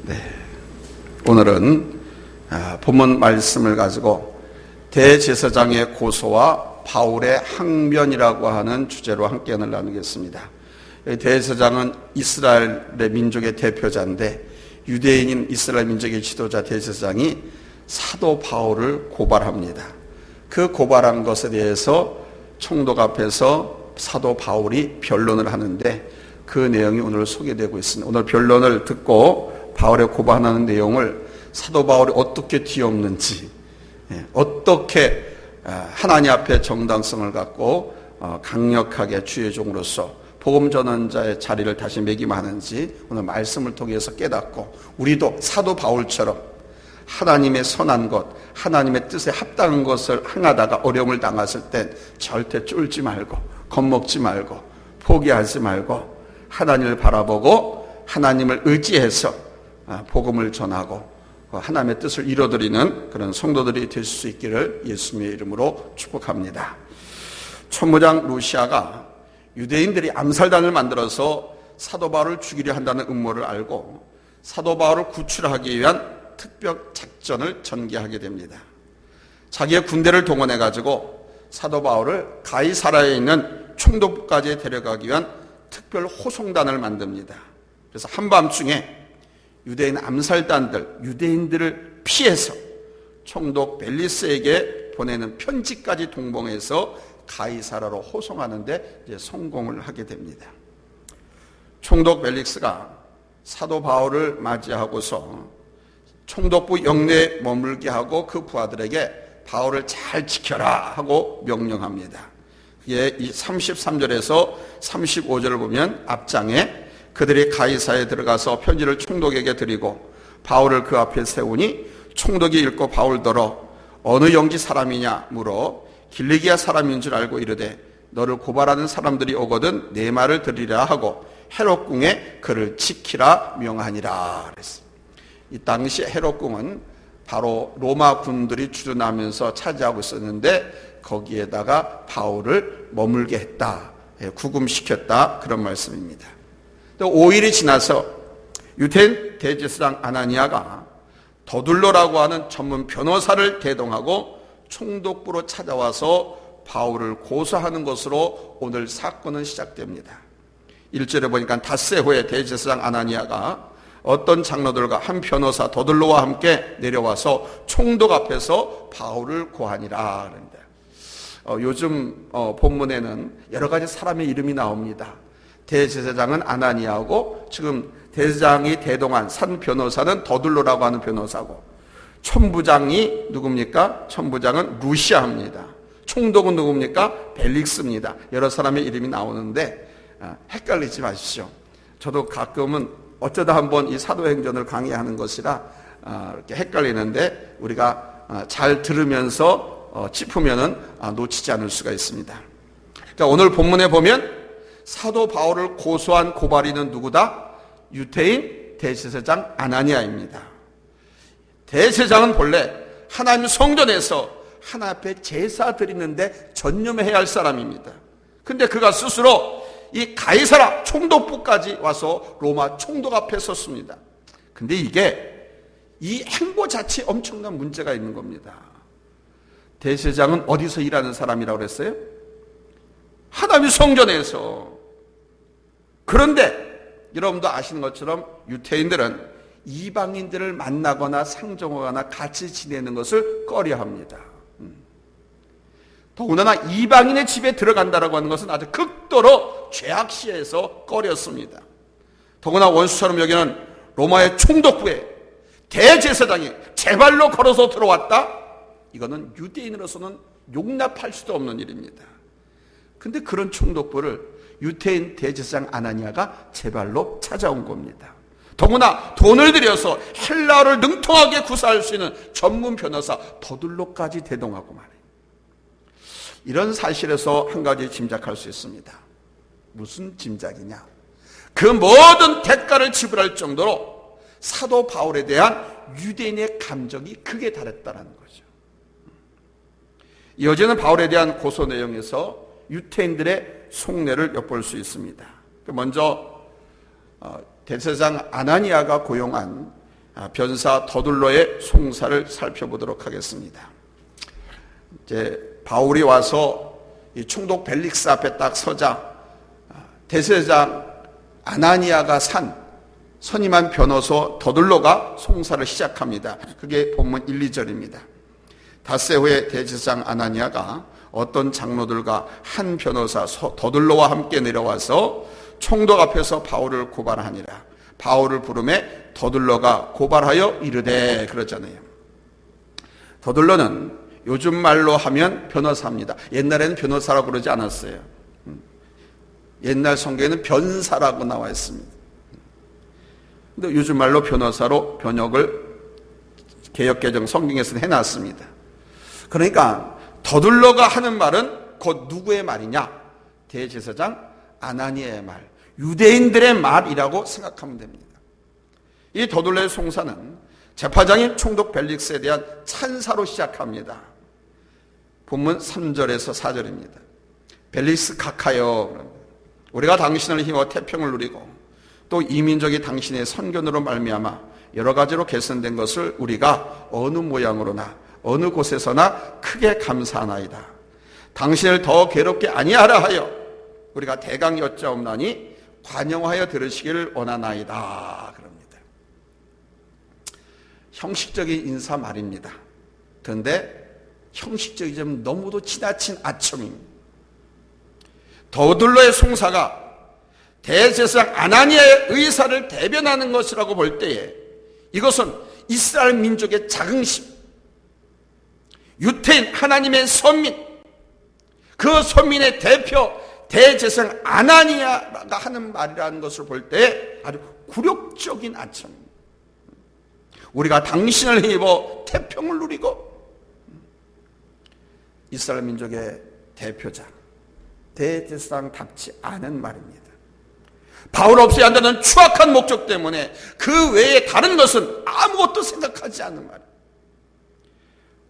네, 오늘은 본문 말씀을 가지고 대제사장의 고소와 바울의 항변이라고 하는 주제로 함께 나누겠습니다. 대제사장은 이스라엘의 민족의 대표자인데 유대인인 이스라엘 민족의 지도자 대제사장이 사도 바울을 고발합니다. 그 고발한 것에 대해서 총독 앞에서 사도 바울이 변론을 하는데 그 내용이 오늘 소개되고 있습니다. 오늘 변론을 듣고 바울의 고발하는 내용을 사도 바울이 어떻게 뒤엎는지, 어떻게 하나님 앞에 정당성을 갖고 강력하게 주의 종으로서 복음 전환자의 자리를 다시 매김하는지 오늘 말씀을 통해서 깨닫고 우리도 사도 바울처럼 하나님의 선한 것, 하나님의 뜻에 합당한 것을 행하다가 어려움을 당했을 땐 절대 쫄지 말고 겁먹지 말고 포기하지 말고 하나님을 바라보고 하나님을 의지해서 복음을 전하고 하나님의 뜻을 이뤄드리는 그런 성도들이 될 수 있기를 예수님의 이름으로 축복합니다. 천부장 루시아가 유대인들이 암살단을 만들어서 사도 바울을 죽이려 한다는 음모를 알고 사도 바울을 구출하기 위한 특별 작전을 전개하게 됩니다. 자기의 군대를 동원해가지고 사도 바울을 가이사라에 있는 총독부까지 데려가기 위한 특별 호송단을 만듭니다. 그래서 한밤중에 유대인 암살단들, 유대인들을 피해서 총독 벨리스에게 보내는 편지까지 동봉해서 가이사라로 호송하는데 이제 성공을 하게 됩니다. 총독 벨릭스가 사도 바울을 맞이하고서 총독부 영내에 머물게 하고 그 부하들에게 바울을 잘 지켜라 하고 명령합니다. 이 33절에서 35절을 보면 앞장에 그들이 가이사에 들어가서 편지를 총독에게 드리고 바울을 그 앞에 세우니 총독이 읽고 바울더러 어느 영지 사람이냐 물어 길리기아 사람인 줄 알고 이르되 너를 고발하는 사람들이 오거든 내 말을 들으리라 하고 헤롯궁에 그를 지키라 명하니라 그랬습니다. 이 당시 헤롯궁은 바로 로마 군들이 주둔하면서 차지하고 있었는데 거기에다가 바울을 머물게 했다, 구금시켰다 그런 말씀입니다. 또 5일이 지나서 유대인 대제사장 아나니아가 더둘로라고 하는 전문 변호사를 대동하고 총독부로 찾아와서 바울을 고소하는 것으로 오늘 사건은 시작됩니다. 1절에 보니까 닷새 후에 대제사장 아나니아가 어떤 장로들과 한 변호사 더둘로와 함께 내려와서 총독 앞에서 바울을 고하니라 그런다. 요즘 본문에는 여러 가지 사람의 이름이 나옵니다. 대제사장은 아나니아고 지금 대제사장이 대동한 산 변호사는 더둘로라고 하는 변호사고 천부장이 누굽니까? 천부장은 루시아입니다. 총독은 누굽니까? 벨릭스입니다. 여러 사람의 이름이 나오는데 헷갈리지 마십시오. 저도 가끔은 어쩌다 한번 이 사도행전을 강의하는 것이라 이렇게 헷갈리는데 우리가 잘 들으면서 짚으면은 놓치지 않을 수가 있습니다. 자, 오늘 본문에 보면 사도 바울을 고소한 고발인은 누구다? 유대인 대제사장 아나니아입니다. 대제사장은 본래 하나님 성전에서 하나님 앞에 제사 드리는데 전념해야 할 사람입니다. 근데 그가 스스로 이 가이사라 총독부까지 와서 로마 총독 앞에 섰습니다. 근데 이게 이 행보 자체에 엄청난 문제가 있는 겁니다. 대제사장은 어디서 일하는 사람이라고 그랬어요? 하나님의 성전에서. 그런데 여러분도 아시는 것처럼 유대인들은 이방인들을 만나거나 상종하거나 같이 지내는 것을 꺼려합니다. 더군다나 이방인의 집에 들어간다라고 하는 것은 아주 극도로 죄악시에서 꺼렸습니다. 더구나 원수처럼 여기는 로마의 총독부에 대제사장이 제 발로 걸어서 들어왔다? 이거는 유대인으로서는 용납할 수도 없는 일입니다. 근데 그런 총독부를 유대인 대제사장 아나니아가 제 발로 찾아온 겁니다. 더구나 돈을 들여서 헬라어를 능통하게 구사할 수 있는 전문 변호사 더둘로까지 대동하고 말이에요. 이런 사실에서 한 가지 짐작할 수 있습니다. 무슨 짐작이냐? 그 모든 대가를 지불할 정도로 사도 바울에 대한 유대인의 감정이 극에 달했다는 거죠. 이어지는 바울에 대한 고소 내용에서 유대인들의 속내를 엿볼 수 있습니다. 먼저 대제사장 아나니아가 고용한 변사 더둘러의 송사를 살펴보도록 하겠습니다. 이제 바울이 와서 이 총독 벨릭스 앞에 딱 서자 대제사장 아나니아가 산 선임한 변호사 더둘러가 송사를 시작합니다. 그게 본문 1, 2절입니다. 닷새 후에 대제사장 아나니아가 어떤 장로들과 한 변호사 더둘러와 함께 내려와서 총독 앞에서 바울을 고발하니라. 바울을 부르매 더둘러가 고발하여 이르되, 그러잖아요. 더둘러는 요즘 말로 하면 변호사입니다. 옛날에는 변호사라고 그러지 않았어요. 옛날 성경에는 변사라고 나와 있습니다. 근데 요즘 말로 변호사로 번역을 개역개정 성경에서는 해놨습니다. 그러니까 더둘러가 하는 말은 곧 누구의 말이냐? 대제사장 아나니아의 말, 유대인들의 말이라고 생각하면 됩니다. 이 더둘러의 송사는 재판장인 총독 벨릭스에 대한 찬사로 시작합니다. 본문 3절에서 4절입니다. 벨릭스 각하여, 우리가 당신을 힘입어 태평을 누리고 또 이 민족이 당신의 선견으로 말미암아 여러 가지로 개선된 것을 우리가 어느 모양으로나 어느 곳에서나 크게 감사하나이다. 당신을 더 괴롭게 아니하라 하여 우리가 대강 여짜옵나니 관용하여 들으시기를 원하나이다. 그럽니다. 형식적인 인사 말입니다. 그런데 형식적이지만 너무도 지나친 아첨입니다. 더둘러의 송사가 대제사장 아나니아의 의사를 대변하는 것이라고 볼 때에 이것은 이스라엘 민족의 자긍심, 유태인 하나님의 선민, 그 선민의 대표 대제사장 아나니아가 하는 말이라는 것을 볼 때 아주 굴욕적인 아첨입니다. 우리가 당신을 힘입어 태평을 누리고, 이스라엘 민족의 대표자 대제사장답지 않은 말입니다. 바울 없이 한다는 추악한 목적 때문에 그 외에 다른 것은 아무것도 생각하지 않는 말입니다.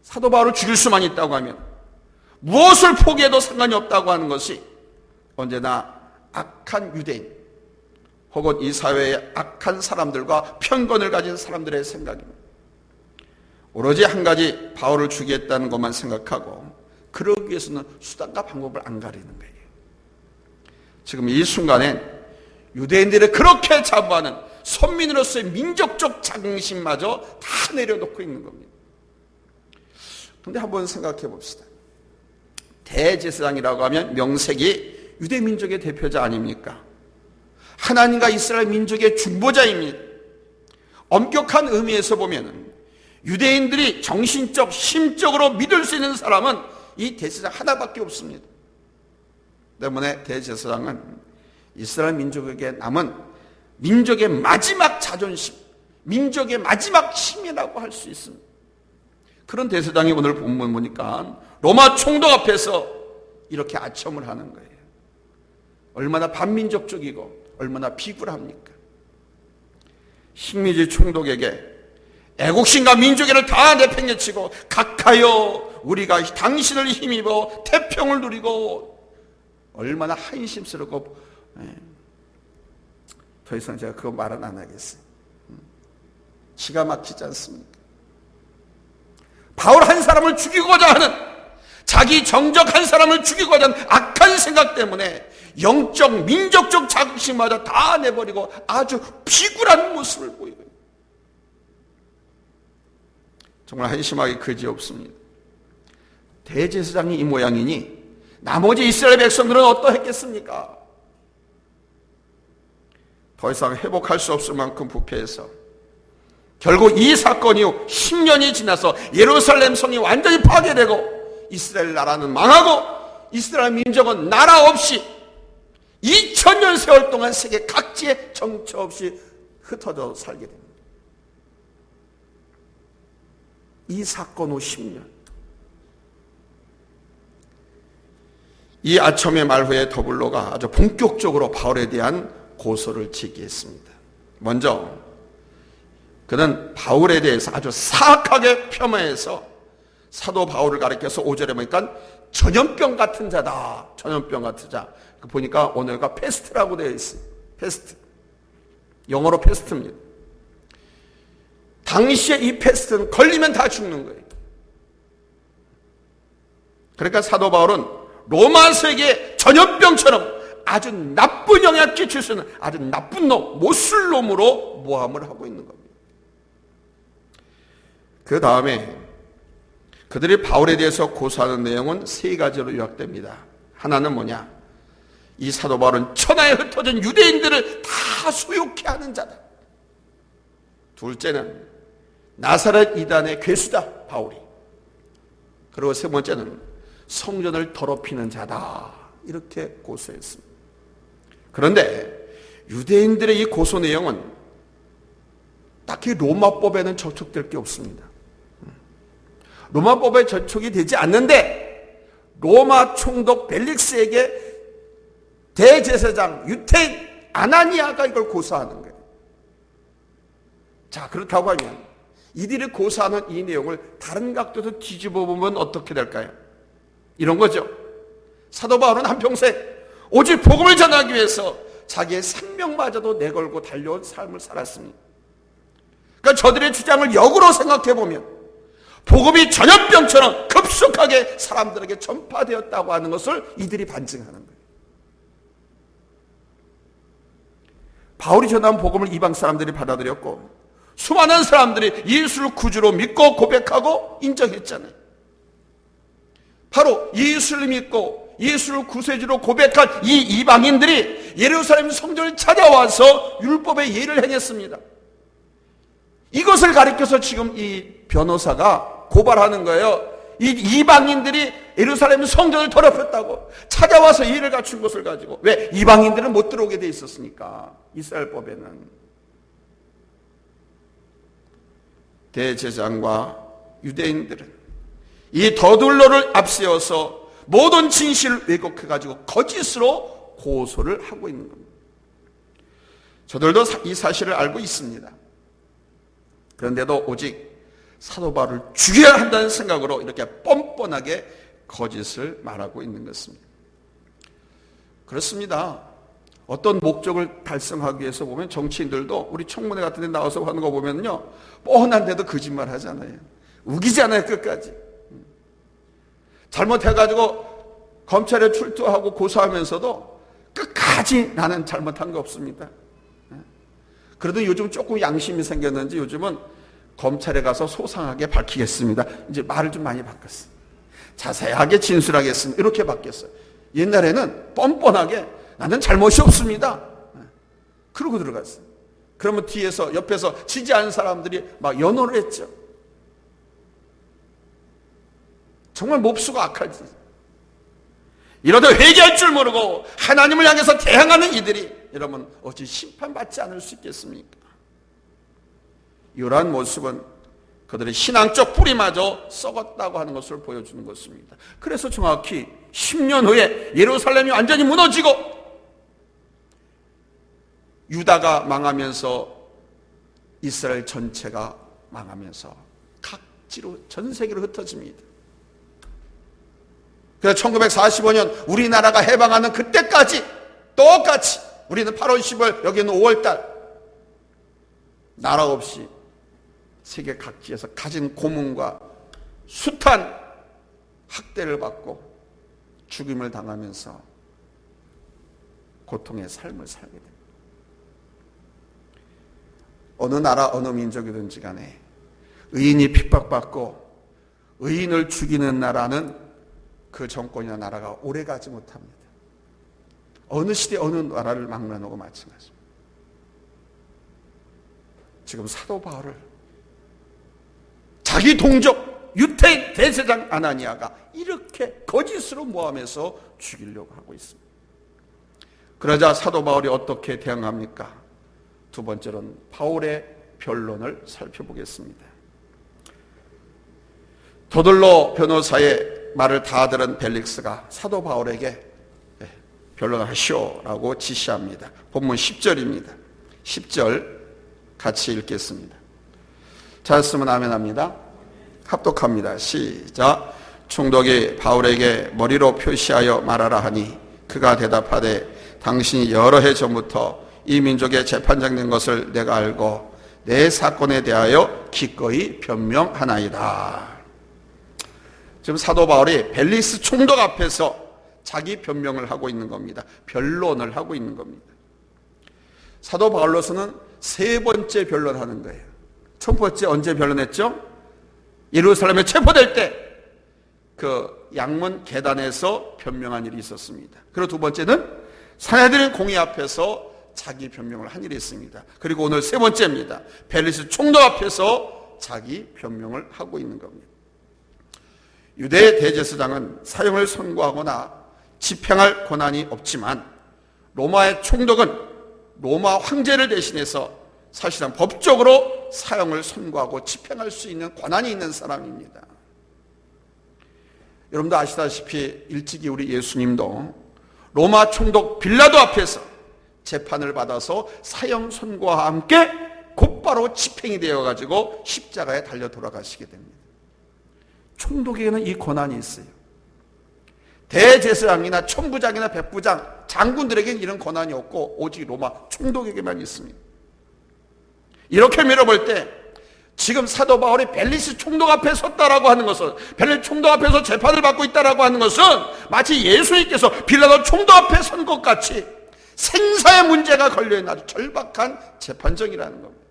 사도 바울을 죽일 수만 있다고 하면 무엇을 포기해도 상관이 없다고 하는 것이 언제나 악한 유대인 혹은 이 사회의 악한 사람들과 편견을 가진 사람들의 생각입니다. 오로지 한 가지 바울을 죽이겠다는 것만 생각하고 그러기 위해서는 수단과 방법을 안 가리는 거예요. 지금 이 순간엔 유대인들을 그렇게 자부하는 선민으로서의 민족적 자긍심마저 다 내려놓고 있는 겁니다. 그런데 한번 생각해 봅시다. 대제사장이라고 하면 명색이 유대 민족의 대표자 아닙니까? 하나님과 이스라엘 민족의 중보자입니다. 엄격한 의미에서 보면 유대인들이 정신적, 심적으로 믿을 수 있는 사람은 이 대제사장 하나밖에 없습니다. 때문에 대제사장은 이스라엘 민족에게 남은 민족의 마지막 자존심, 민족의 마지막 힘이라고 할 수 있습니다. 그런 대제사장이 오늘 본문 보니까 로마 총독 앞에서 이렇게 아첨을 하는 거예요. 얼마나 반민족적이고 얼마나 비굴합니까? 식민지 총독에게 애국심과 민족애를 다 내팽개치고 각하여 우리가 당신을 힘입어 태평을 누리고, 얼마나 한심스럽고, 더 이상 제가 그거 말은 안 하겠어요. 기가 막히지 않습니까? 바울 한 사람을 죽이고자 하는, 자기 정적 한 사람을 죽이고자 하는 악한 생각 때문에 영적, 민족적 자긍심마저 다 내버리고 아주 비굴한 모습을 보이고, 정말 한심하게 그지없습니다. 대제사장이 이 모양이니 나머지 이스라엘 백성들은 어떠했겠습니까? 더 이상 회복할 수 없을 만큼 부패해서 결국 이 사건 이후 10년이 지나서 예루살렘 성이 완전히 파괴되고 이스라엘 나라는 망하고 이스라엘 민족은 나라 없이 2000년 세월 동안 세계 각지에 정처 없이 흩어져 살게 됩니다. 이 사건 후 10년. 이 아첨의 말 후에 더블로가 아주 본격적으로 바울에 대한 고소를 제기했습니다. 먼저 그는 바울에 대해서 아주 사악하게 폄하해서 사도 바울을 가리켜서 5절에 보니까 전염병 같은 자다. 전염병 같은 자. 보니까 오늘가 페스트라고 되어 있어요. 페스트. 영어로 페스트입니다. 당시에 이 패스트는 걸리면 다 죽는 거예요. 그러니까 사도 바울은 로마 세계의 전염병처럼 아주 나쁜 영향을 끼칠 수 있는 아주 나쁜 놈, 못쓸 놈으로 모함을 하고 있는 겁니다. 그 다음에 그들이 바울에 대해서 고소하는 내용은 세 가지로 요약됩니다. 하나는 뭐냐? 이 사도 바울은 천하에 흩어진 유대인들을 다 소욕케 하는 자다. 둘째는 나사렛 이단의 괴수다, 바울이. 그리고 세 번째는 성전을 더럽히는 자다, 이렇게 고소했습니다. 그런데 유대인들의 이 고소 내용은 딱히 로마법에는 저촉될 게 없습니다. 로마법에 저촉이 되지 않는데 로마 총독 벨릭스에게 대제사장 유태인 아나니아가 이걸 고소하는 거예요. 자, 그렇다고 하면 이들이 고소하는 이 내용을 다른 각도에서 뒤집어 보면 어떻게 될까요? 이런 거죠. 사도 바울은 한평생 오직 복음을 전하기 위해서 자기의 생명마저도 내걸고 달려온 삶을 살았습니다. 그러니까 저들의 주장을 역으로 생각해 보면 복음이 전염병처럼 급속하게 사람들에게 전파되었다고 하는 것을 이들이 반증하는 거예요. 바울이 전한 복음을 이방 사람들이 받아들였고 수많은 사람들이 예수를 구주로 믿고 고백하고 인정했잖아요. 바로 예수를 믿고 예수를 구세주로 고백한 이 이방인들이 예루살렘 성전을 찾아와서 율법의 예를 행했습니다. 이것을 가리켜서 지금 이 변호사가 고발하는 거예요. 이 이방인들이 예루살렘 성전을 더럽혔다고 찾아와서 예를 갖춘 것을 가지고. 왜? 이방인들은 못 들어오게 돼 있었으니까, 이스라엘법에는. 대제사장과 유대인들은 이 더둘러를 앞세워서 모든 진실을 왜곡해가지고 거짓으로 고소를 하고 있는 겁니다. 저들도 이 사실을 알고 있습니다. 그런데도 오직 사도 바울을 죽여야 한다는 생각으로 이렇게 뻔뻔하게 거짓을 말하고 있는 것입니다. 그렇습니다. 어떤 목적을 달성하기 위해서 보면 정치인들도 우리 청문회 같은 데 나와서 하는 거 보면요, 뻔한데도 거짓말 하잖아요. 우기잖아요, 끝까지. 잘못해가지고 검찰에 출두하고 고소하면서도 끝까지 나는 잘못한 거 없습니다. 그래도 요즘 조금 양심이 생겼는지 요즘은 검찰에 가서 소상하게 밝히겠습니다. 이제 말을 좀 많이 바꿨어요. 자세하게 진술하겠습니다. 이렇게 바뀌었어요. 옛날에는 뻔뻔하게 나는 잘못이 없습니다. 그러고 들어갔어요. 그러면 뒤에서 옆에서 지지 않은 사람들이 막 연호를 했죠. 정말 몹수가 악하지. 이러다 회개할 줄 모르고 하나님을 향해서 대항하는 이들이 여러분 어찌 심판받지 않을 수 있겠습니까? 이러한 모습은 그들의 신앙적 뿌리마저 썩었다고 하는 것을 보여주는 것입니다. 그래서 정확히 10년 후에 예루살렘이 완전히 무너지고 유다가 망하면서 이스라엘 전체가 망하면서 각지로 전 세계로 흩어집니다. 그래서 1945년 우리나라가 해방하는 그때까지 똑같이 우리는 8월 10월 여기는 5월달 나라 없이 세계 각지에서 가진 고문과 숱한 학대를 받고 죽임을 당하면서 고통의 삶을 살게 됩니다. 어느 나라 어느 민족이든지 간에 의인이 핍박받고 의인을 죽이는 나라는 그 정권이나 나라가 오래가지 못합니다. 어느 시대 어느 나라를 막론하고 마찬가지입니다. 지금 사도 바울을 자기 동족 유태인 대제사장 아나니아가 이렇게 거짓으로 모함해서 죽이려고 하고 있습니다. 그러자 사도 바울이 어떻게 대응합니까? 두 번째로는 바울의 변론을 살펴보겠습니다. 더둘러 변호사의 말을 다 들은 벨릭스가 사도 바울에게 변론하시오라고 지시합니다. 본문 10절입니다. 10절 같이 읽겠습니다. 잘했으면 아멘 합니다. 합독합니다. 시작. 총독이 바울에게 머리로 표시하여 말하라 하니 그가 대답하되 당신이 여러 해 전부터 이 민족의 재판장 된 것을 내가 알고 내 사건에 대하여 기꺼이 변명하나이다. 지금 사도 바울이 벨리스 총독 앞에서 자기 변명을 하고 있는 겁니다. 변론을 하고 있는 겁니다. 사도 바울로서는 세 번째 변론하는 거예요. 첫 번째 언제 변론했죠? 예루살렘에 체포될 때 그 양문 계단에서 변명한 일이 있었습니다. 그리고 두 번째는 사내들인 공의 앞에서 자기 변명을 한 일이 있습니다. 그리고 오늘 세 번째입니다. 벨리스 총독 앞에서 자기 변명을 하고 있는 겁니다. 유대 대제사장은 사형을 선고하거나 집행할 권한이 없지만 로마의 총독은 로마 황제를 대신해서 사실상 법적으로 사형을 선고하고 집행할 수 있는 권한이 있는 사람입니다. 여러분도 아시다시피 일찍이 우리 예수님도 로마 총독 빌라도 앞에서 재판을 받아서 사형 선고와 함께 곧바로 집행이 되어가지고 십자가에 달려 돌아가시게 됩니다. 총독에게는 이 권한이 있어요. 대제사장이나 천부장이나 백부장, 장군들에게는 이런 권한이 없고 오직 로마 총독에게만 있습니다. 이렇게 밀어볼 때 지금 사도 바울이 벨리스 총독 앞에 섰다라고 하는 것은, 벨리스 총독 앞에서 재판을 받고 있다라고 하는 것은 마치 예수님께서 빌라도 총독 앞에 선 것 같이 생사의 문제가 걸려있는 아주 절박한 재판정이라는 겁니다.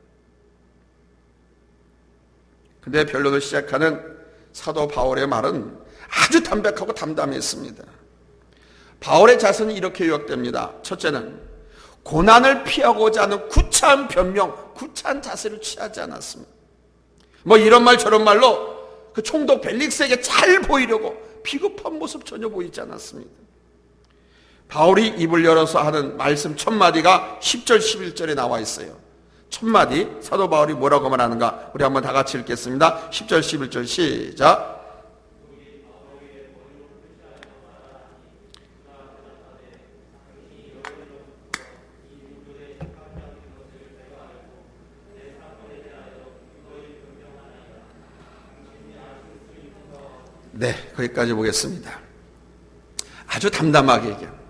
근데 변론을 시작하는 사도 바울의 말은 아주 담백하고 담담했습니다. 바울의 자세는 이렇게 요약됩니다. 첫째는 고난을 피하고자 하는 구차한 변명, 구차한 자세를 취하지 않았습니다. 뭐 이런 말 저런 말로 그 총독 벨릭스에게 잘 보이려고 비겁한 모습 전혀 보이지 않았습니다. 바울이 입을 열어서 하는 말씀 첫 마디가 10절 11절에 나와 있어요. 첫 마디 사도 바울이 뭐라고 말하는가 우리 한번 다 같이 읽겠습니다. 10절 11절 시작. 네, 거기까지 보겠습니다. 아주 담담하게 얘기합니다.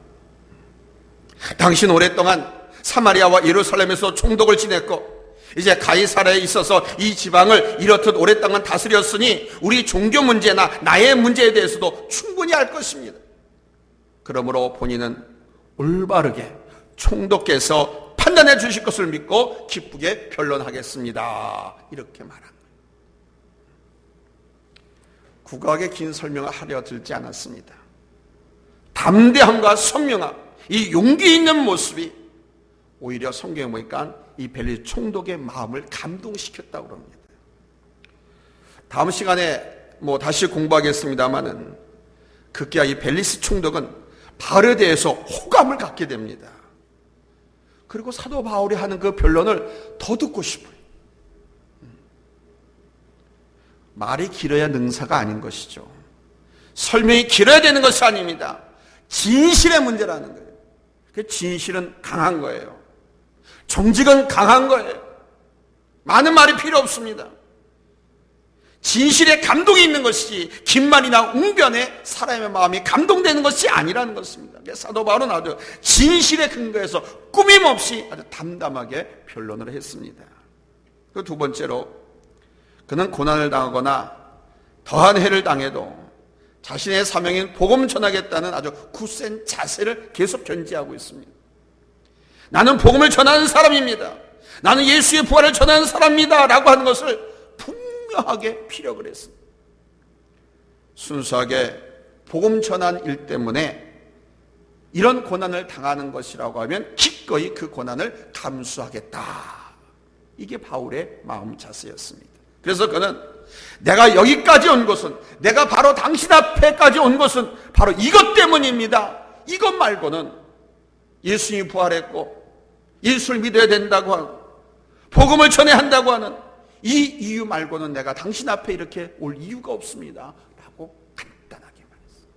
당신 오랫동안 사마리아와 예루살렘에서 총독을 지냈고 이제 가이사랴에 있어서 이 지방을 이렇듯 오랫동안 다스렸으니 우리 종교 문제나 나의 문제에 대해서도 충분히 알 것입니다. 그러므로 본인은 올바르게 총독께서 판단해 주실 것을 믿고 기쁘게 변론하겠습니다. 이렇게 말합니다. 국악의 긴 설명을 하려 들지 않았습니다. 담대함과 선명함, 이 용기 있는 모습이 오히려 성경에 보니까 이 벨리스 총독의 마음을 감동시켰다고 합니다. 다음 시간에 다시 공부하겠습니다만은 급기야 이 벨리스 총독은 바울에 대해서 호감을 갖게 됩니다. 그리고 사도 바울이 하는 그 변론을 더 듣고 싶어요. 말이 길어야 능사가 아닌 것이죠. 설명이 길어야 되는 것이 아닙니다. 진실의 문제라는 거예요. 그 진실은 강한 거예요. 정직은 강한 거예요. 많은 말이 필요 없습니다. 진실에 감동이 있는 것이 긴 말이나 웅변에 사람의 마음이 감동되는 것이 아니라는 것입니다. 사도 바울은 아주 진실에 근거해서 꾸밈없이 아주 담담하게 변론을 했습니다. 그 두 번째로 그는 고난을 당하거나 더한 해를 당해도 자신의 사명인 복음 전하겠다는 아주 굳센 자세를 계속 견지하고 있습니다. 나는 복음을 전하는 사람입니다. 나는 예수의 부활을 전하는 사람입니다. 라고 하는 것을 분명하게 피력을 했습니다. 순수하게 복음 전한 일 때문에 이런 고난을 당하는 것이라고 하면 기꺼이 그 고난을 감수하겠다. 이게 바울의 마음 자세였습니다. 그래서 그는 내가 여기까지 온 것은, 내가 바로 당신 앞에까지 온 것은 바로 이것 때문입니다. 이것 말고는 예수님이 부활했고 예수를 믿어야 된다고 하고 복음을 전해야 한다고 하는 이 이유 말고는 내가 당신 앞에 이렇게 올 이유가 없습니다. 라고 간단하게 말했습니다.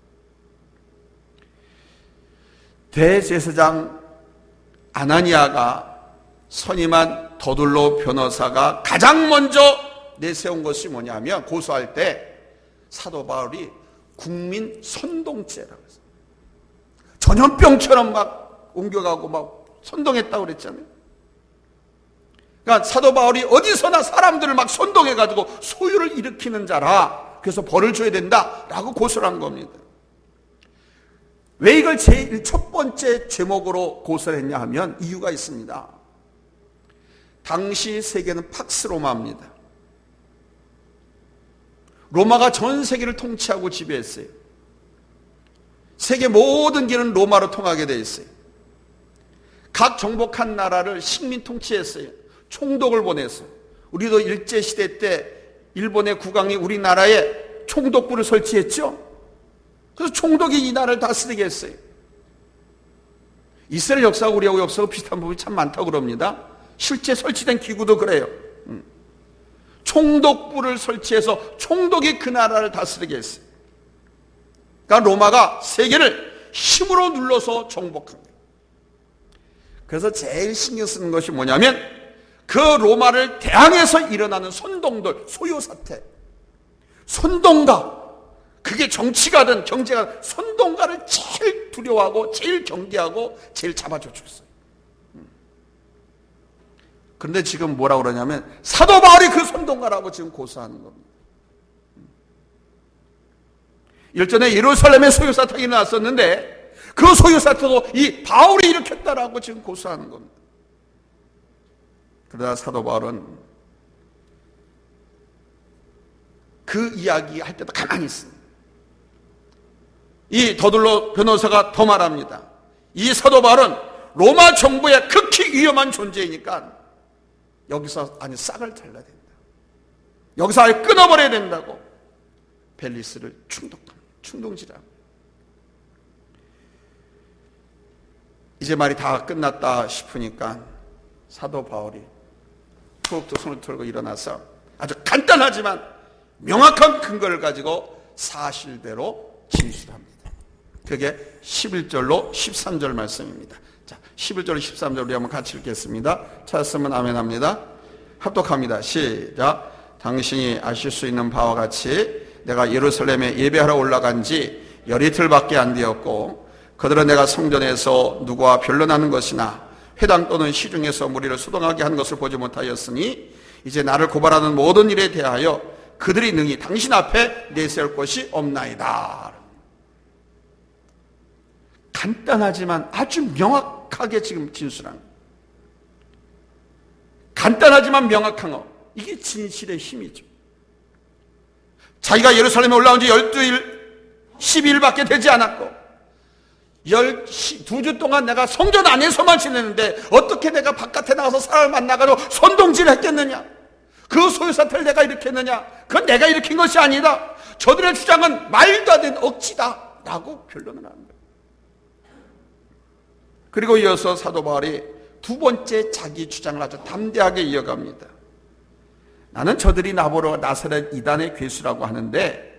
대제사장 아나니아가 선임한 더둘로 변호사가 가장 먼저 내세운 것이 뭐냐면 고소할 때 사도 바울이 국민 선동죄라고 했어요. 전염병처럼 막 옮겨가고 막 선동했다고 그랬잖아요. 그러니까 사도 바울이 어디서나 사람들을 막 선동해가지고 소유를 일으키는 자라, 그래서 벌을 줘야 된다라고 고소를 한 겁니다. 왜 이걸 제일 첫 번째 제목으로 고소를 했냐 하면 이유가 있습니다. 당시 세계는 팍스 로마입니다. 로마가 전 세계를 통치하고 지배했어요. 세계 모든 길은 로마로 통하게 돼 있어요. 각 정복한 나라를 식민 통치했어요. 총독을 보냈어요. 우리도 일제시대 때 일본의 국왕이 우리나라에 총독부를 설치했죠. 그래서 총독이 이 나라를 다스리게 했어요. 이스라엘 역사가 우리하고 역사가 비슷한 부분이 참 많다고 그럽니다. 실제 설치된 기구도 그래요. 총독부를 설치해서 총독이 그 나라를 다스리게 했어요. 그러니까 로마가 세계를 힘으로 눌러서 정복한 거예요. 그래서 제일 신경 쓰는 것이 뭐냐면 그 로마를 대항해서 일어나는 선동들, 소요사태, 선동가, 그게 정치가든 경제가든 선동가를 제일 두려워하고 제일 경계하고 제일 잡아줘 줬어요. 그런데 지금 뭐라고 그러냐면 사도 바울이 그 선동가라고 지금 고소하는 겁니다. 일전에 예루살렘에 소요사태가 일어났었는데 그 소요사태도 이 바울이 일으켰다라고 지금 고소하는 겁니다. 그러다 사도 바울은 그 이야기 할 때도 가만히 있습니다. 이 더둘러 변호사가 더 말합니다. 이 사도 바울은 로마 정부의 극히 위험한 존재이니까 여기서 아니 싹을 잘라야 된다. 여기서 아예 끊어버려야 된다고 벨리스를 충동질하고 이제 말이 다 끝났다 싶으니까 사도 바울이 툭툭 손을 털고 일어나서 아주 간단하지만 명확한 근거를 가지고 사실대로 진술합니다. 그게 11절로 13절 말씀입니다. 자, 11절 13절 우리 한번 같이 읽겠습니다. 찾았으면 아멘 합니다. 합독합니다. 시작. 당신이 아실 수 있는 바와 같이 내가 예루살렘에 예배하러 올라간 지 열이틀밖에 안 되었고 그들은 내가 성전에서 누구와 변론하는 것이나 회당 또는 시중에서 무리를 소동하게 한 것을 보지 못하였으니 이제 나를 고발하는 모든 일에 대하여 그들이 능히 당신 앞에 내세울 것이 없나이다. 간단하지만 아주 명확하게 지금 진술한 거예요. 간단하지만 명확한 거, 이게 진실의 힘이죠. 자기가 예루살렘에 올라온 지 12일밖에 되지 않았고 2주 동안 내가 성전 안에서만 지냈는데 어떻게 내가 바깥에 나가서 사람을 만나가지고 선동질을 했겠느냐? 그 소요사태를 내가 일으켰느냐? 그건 내가 일으킨 것이 아니다. 저들의 주장은 말도 안 되는 억지다 라고 변론을 하는 거예요. 그리고 이어서 사도 바울이 두 번째 자기 주장을 아주 담대하게 이어갑니다. 나는 저들이 나보러 나사렛 이단의 괴수라고 하는데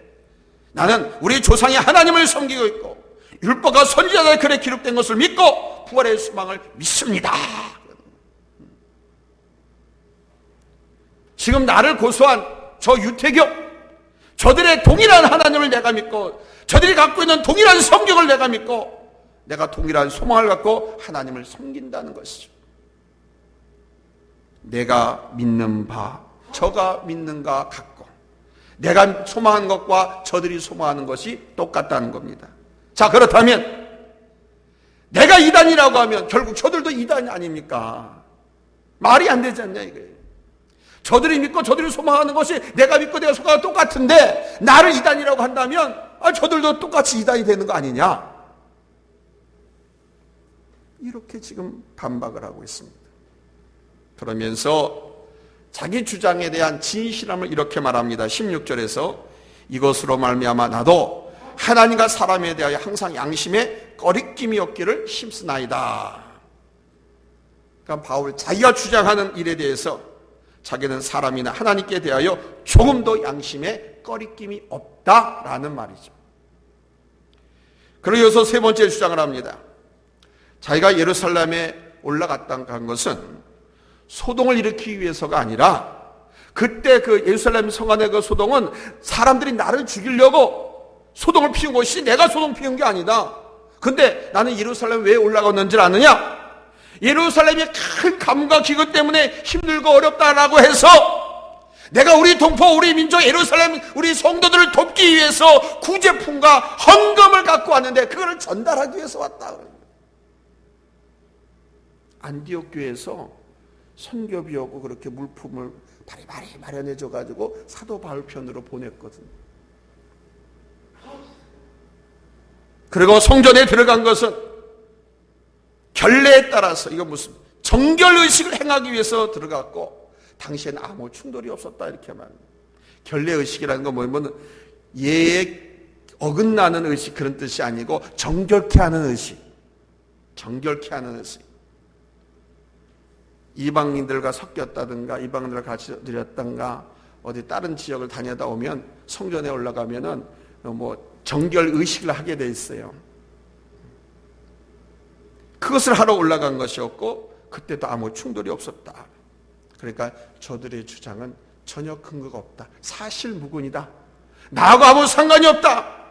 나는 우리 조상이 하나님을 섬기고 있고 율법과 선지자들의 글에 기록된 것을 믿고 부활의 소망을 믿습니다. 지금 나를 고소한 저 유태교, 저들의 동일한 하나님을 내가 믿고 저들이 갖고 있는 동일한 성경을 내가 믿고 내가 동일한 소망을 갖고 하나님을 섬긴다는 것이죠. 내가 믿는 바, 저가 믿는가 같고 내가 소망하는 것과 저들이 소망하는 것이 똑같다는 겁니다. 자, 그렇다면 내가 이단이라고 하면 결국 저들도 이단이 아닙니까? 말이 안 되지 않냐 이거예요. 저들이 믿고 저들이 소망하는 것이 내가 믿고 내가 소망하는 똑같은데 나를 이단이라고 한다면 저들도 똑같이 이단이 되는 거 아니냐? 이렇게 지금 반박을 하고 있습니다. 그러면서 자기 주장에 대한 진실함을 이렇게 말합니다. 16절에서 이것으로 말미암아 나도 하나님과 사람에 대하여 항상 양심에 꺼리낌이 없기를 힘쓰나이다. 그러니까 바울 자기가 주장하는 일에 대해서 자기는 사람이나 하나님께 대하여 조금도 양심에 꺼리낌이 없다라는 말이죠. 그리고 이어서 세 번째 주장을 합니다. 자기가 예루살렘에 올라갔다는 것은 소동을 일으키기 위해서가 아니라 그때 그 예루살렘 성 안의 그 소동은 사람들이 나를 죽이려고 소동을 피운 것이 내가 소동 피운 게 아니다. 근데 나는 예루살렘에 왜 올라갔는지 아느냐? 예루살렘이 큰 가뭄과 기근 때문에 힘들고 어렵다라고 해서 내가 우리 동포, 우리 민족, 예루살렘, 우리 성도들을 돕기 위해서 구제품과 헌금을 갖고 왔는데 그걸 전달하기 위해서 왔다. 안디옥 교회에서 선교비 오고 그렇게 물품을 바리바리 마련해줘가지고 사도 바울 편으로 보냈거든. 그리고 성전에 들어간 것은 결례에 따라서 이거 무슨 정결의식을 행하기 위해서 들어갔고 당시에는 아무 충돌이 없었다 이렇게 말합니다. 결례의식이라는 건 뭐냐면 예에 어긋나는 의식 그런 뜻이 아니고 정결케 하는 의식. 정결케 하는 의식. 이방인들과 섞였다든가 이방인들과 같이 드렸던가 어디 다른 지역을 다니다 오면 성전에 올라가면은 뭐 정결 의식을 하게 돼 있어요. 그것을 하러 올라간 것이었고 그때도 아무 충돌이 없었다. 그러니까 저들의 주장은 전혀 근거가 없다. 사실무근이다. 나하고 아무 상관이 없다.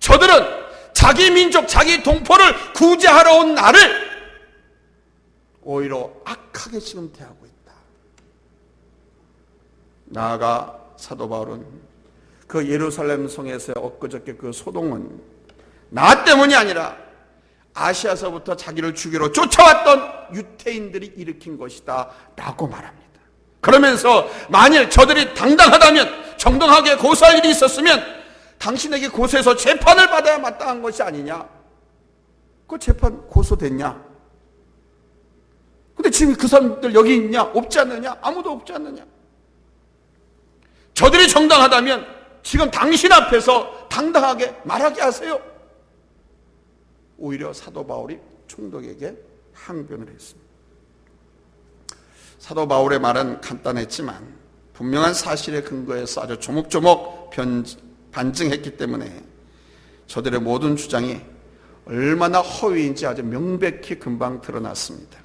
저들은 자기 민족, 자기 동포를 구제하러 온 나를 오히려 악하게 지금 대하고 있다. 나아가 사도 바울은 그 예루살렘 성에서의 엊그저께 그 소동은 나 때문이 아니라 아시아서부터 자기를 죽이러 쫓아왔던 유태인들이 일으킨 것이다 라고 말합니다. 그러면서 만일 저들이 당당하다면, 정당하게 고소할 일이 있었으면 당신에게 고소해서 재판을 받아야 마땅한 것이 아니냐. 그 재판 고소됐냐? 근데 지금 그 사람들 여기 있냐? 없지 않느냐? 아무도 없지 않느냐? 저들이 정당하다면 지금 당신 앞에서 당당하게 말하게 하세요. 오히려 사도 바울이 총독에게 항변을 했습니다. 사도 바울의 말은 간단했지만 분명한 사실에 근거해서 아주 조목조목 반증했기 때문에 저들의 모든 주장이 얼마나 허위인지 아주 명백히 금방 드러났습니다.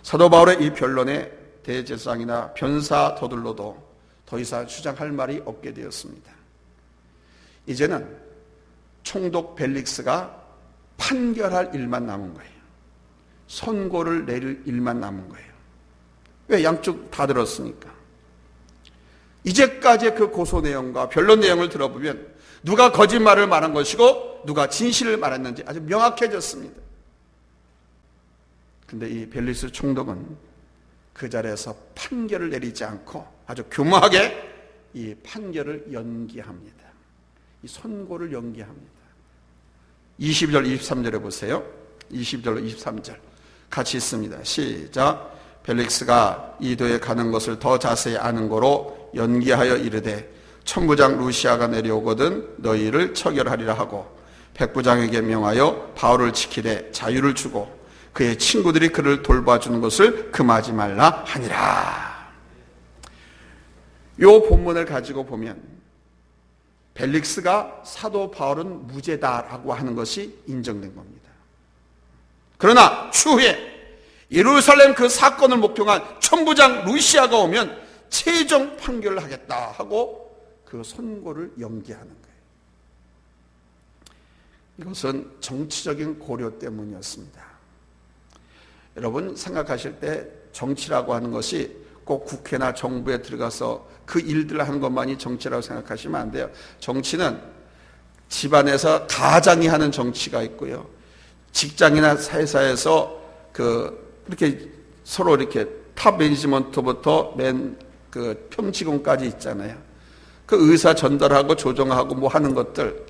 사도 바울의 이 변론에 대제사장이나 변사 더들로도 더 이상 주장할 말이 없게 되었습니다. 이제는 총독 벨릭스가 판결할 일만 남은 거예요. 선고를 내릴 일만 남은 거예요. 왜? 양쪽 다 들었으니까. 이제까지의 그 고소 내용과 변론 내용을 들어보면 누가 거짓말을 말한 것이고 누가 진실을 말했는지 아주 명확해졌습니다. 근데 이 벨릭스 총독은 그 자리에서 판결을 내리지 않고 아주 교묘하게 이 판결을 연기합니다. 이 선고를 연기합니다. 22절 23절에 보세요. 22절 23절 같이 있습니다. 시작. 벨릭스가 이도에 가는 것을 더 자세히 아는 거로 연기하여 이르되 천부장 루시아가 내려오거든 너희를 처결하리라 하고 백부장에게 명하여 바울을 지키되 자유를 주고 그의 친구들이 그를 돌봐주는 것을 금하지 말라 하니라. 이 본문을 가지고 보면 벨릭스가 사도 바울은 무죄다라고 하는 것이 인정된 겁니다. 그러나 추후에 예루살렘 그 사건을 목격한 천부장 루시아가 오면 최종 판결을 하겠다 하고 그 선고를 연기하는 거예요. 이것은 정치적인 고려 때문이었습니다. 여러분 생각하실 때 정치라고 하는 것이 꼭 국회나 정부에 들어가서 그 일들을 하는 것만이 정치라고 생각하시면 안 돼요. 정치는 집안에서 가장이 하는 정치가 있고요. 직장이나 회사에서 이렇게 서로 이렇게 탑 매니지먼트부터 맨 그 평직원까지 있잖아요. 그 의사 전달하고 조정하고 뭐 하는 것들,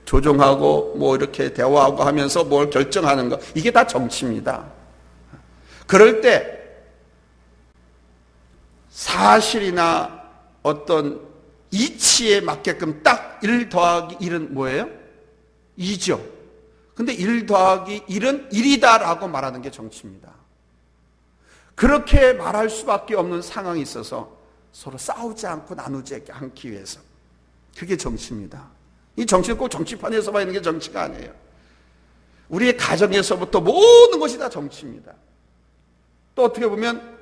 조정하고 뭐 이렇게 대화하고 하면서 뭘 결정하는 거, 이게 다 정치입니다. 그럴 때 사실이나 어떤 이치에 맞게끔 딱 1 더하기 1은 뭐예요? 2죠. 근데 1 더하기 1은 1이다라고 말하는 게 정치입니다. 그렇게 말할 수밖에 없는 상황이 있어서 서로 싸우지 않고 나누지 않기 위해서. 그게 정치입니다. 이 정치는 꼭 정치판에서만 있는 게 정치가 아니에요. 우리의 가정에서부터 모든 것이 다 정치입니다. 또 어떻게 보면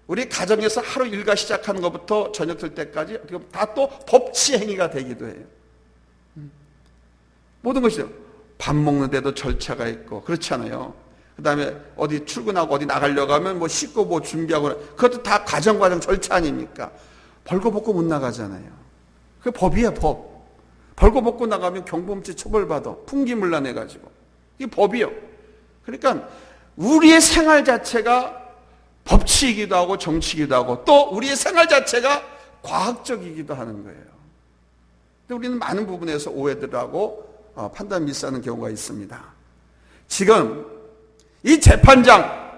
우리 가정에서 하루 일과 시작하는 것부터 저녁 들 때까지 어떻게 보면 다 또 법치 행위가 되기도 해요. 모든 것이 밥 먹는데도 절차가 있고 그렇잖아요. 그 다음에 어디 출근하고 어디 나가려고 하면 뭐 씻고 뭐 준비하고 그것도 다 과정 절차 아닙니까? 벌거벗고 못 나가잖아요. 그게 법이야, 법. 벌거벗고 나가면 경범죄 처벌받아. 풍기문란해가지고. 이게 법이요. 그러니까 우리의 생활 자체가 법치이기도 하고 정치이기도 하고 또 우리의 생활 자체가 과학적이기도 하는 거예요. 근데 우리는 많은 부분에서 오해들 하고 판단 미스하는 경우가 있습니다. 지금 이 재판장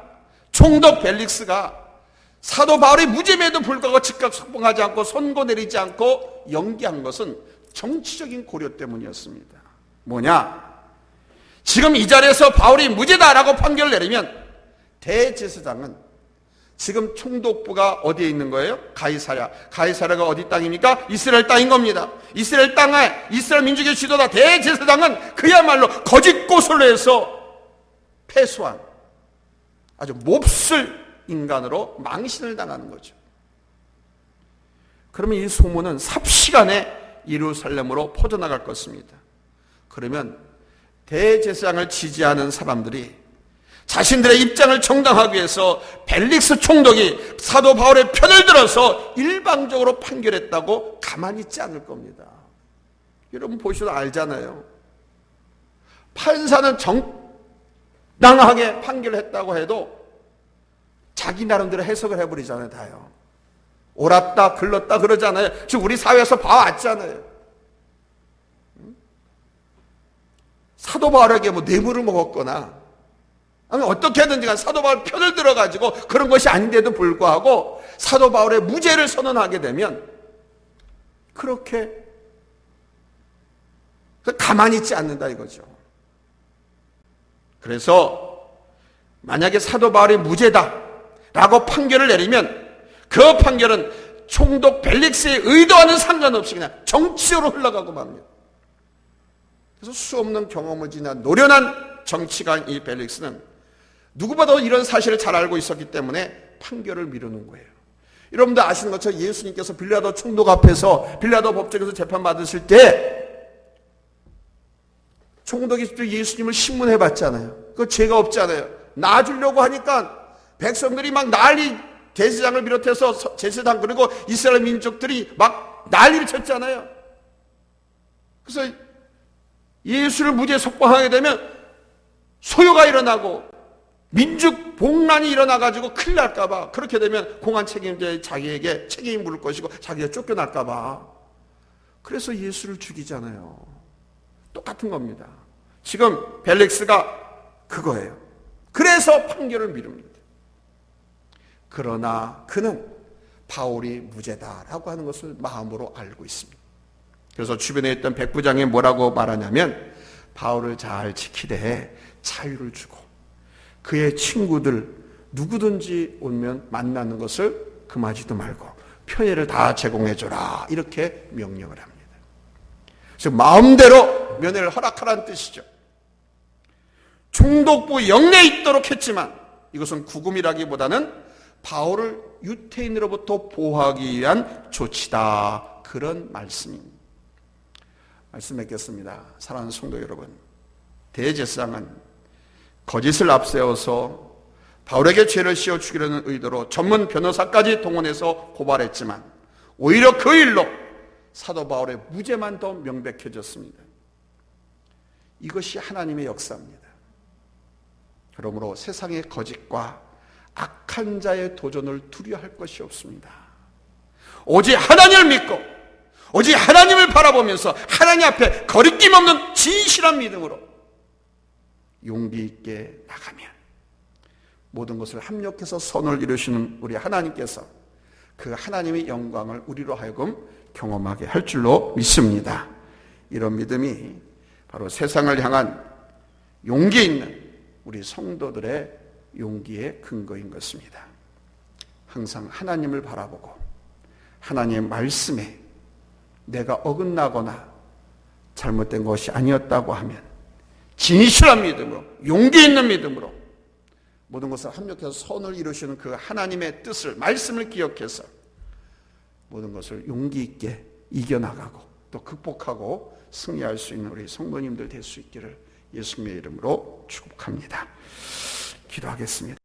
총독 벨릭스가 사도 바울의 무죄임에도 불구하고 즉각 석방하지 않고 선고 내리지 않고 연기한 것은 정치적인 고려 때문이었습니다. 뭐냐? 지금 이 자리에서 바울이 무죄다라고 판결을 내리면 대제사장은 지금 총독부가 어디에 있는 거예요? 가이사랴. 가이사랴가 어디 땅입니까? 이스라엘 땅인 겁니다. 이스라엘 땅에 이스라엘 민족의 지도자 대제사장은 그야말로 거짓 고소를 해서 패소한 아주 몹쓸 인간으로 망신을 당하는 거죠. 그러면 이 소문은 삽시간에 예루살렘으로 퍼져나갈 것입니다. 그러면 대제사장을 지지하는 사람들이 자신들의 입장을 정당하기 위해서 벨릭스 총독이 사도 바울의 편을 들어서 일방적으로 판결했다고 가만히 있지 않을 겁니다. 여러분 보셔도 알잖아요. 판사는 정당하게 판결했다고 해도 자기 나름대로 해석을 해버리잖아요. 다요. 옳았다 글렀다 그러잖아요. 지금 우리 사회에서 봐왔잖아요. 사도 바울에게 뭐 뇌물을 먹었거나 아니 어떻게든지 간 사도 바울 편을 들어가지고 그런 것이 아닌데도 불구하고 사도 바울의 무죄를 선언하게 되면 그렇게 가만히 있지 않는다 이거죠. 그래서 만약에 사도 바울이 무죄다라고 판결을 내리면 그 판결은 총독 벨릭스의 의도와는 상관없이 그냥 정치적으로 흘러가고 맙니다. 그래서 수없는 경험을 지닌 노련한 정치가인 이 벨릭스는 누구보다 이런 사실을 잘 알고 있었기 때문에 판결을 미루는 거예요. 여러분들 아시는 것처럼 예수님께서 빌라도 총독 앞에서 빌라도 법정에서 재판받으실 때 총독이 직접 예수님을 신문해 봤잖아요. 그거 죄가 없잖아요. 놔주려고 하니까 백성들이 막 난리 대제사장을 비롯해서 제사장 그리고 이스라엘 민족들이 막 난리를 쳤잖아요. 그래서 예수를 무죄 석방하게 되면 소요가 일어나고 민족 봉란이 일어나가지고 큰일 날까봐 그렇게 되면 공안 책임자의 자기에게 책임이 물을 것이고 자기가 쫓겨날까봐 그래서 예수를 죽이잖아요. 똑같은 겁니다. 지금 벨릭스가 그거예요. 그래서 판결을 미룹니다. 그러나 그는 바울이 무죄다라고 하는 것을 마음으로 알고 있습니다. 그래서 주변에 있던 백부장이 뭐라고 말하냐면 바울을 잘 지키되 자유를 주고 그의 친구들 누구든지 오면 만나는 것을 금하지도 말고 편의를 다 제공해줘라 이렇게 명령을 합니다. 즉 마음대로 면회를 허락하라는 뜻이죠. 총독부 영내에 있도록 했지만 이것은 구금이라기보다는 바울을 유태인으로부터 보호하기 위한 조치다 그런 말씀입니다. 말씀 맺겠습니다. 사랑하는 성도 여러분, 대제사장은 거짓을 앞세워서 바울에게 죄를 씌워 죽이려는 의도로 전문 변호사까지 동원해서 고발했지만 오히려 그 일로 사도 바울의 무죄만 더 명백해졌습니다. 이것이 하나님의 역사입니다. 그러므로 세상의 거짓과 악한 자의 도전을 두려워할 것이 없습니다. 오직 하나님을 믿고 오직 하나님을 바라보면서 하나님 앞에 거리낌 없는 진실한 믿음으로 용기 있게 나가면 모든 것을 합력해서 선을 이루시는 우리 하나님께서 그 하나님의 영광을 우리로 하여금 경험하게 할 줄로 믿습니다. 이런 믿음이 바로 세상을 향한 용기 있는 우리 성도들의 용기의 근거인 것입니다. 항상 하나님을 바라보고 하나님의 말씀에 내가 어긋나거나 잘못된 것이 아니었다고 하면 진실한 믿음으로 용기 있는 믿음으로 모든 것을 합력해서 선을 이루시는 그 하나님의 뜻을 말씀을 기억해서 모든 것을 용기 있게 이겨나가고 또 극복하고 승리할 수 있는 우리 성도님들 될 수 있기를 예수님의 이름으로 축복합니다. 기도하겠습니다.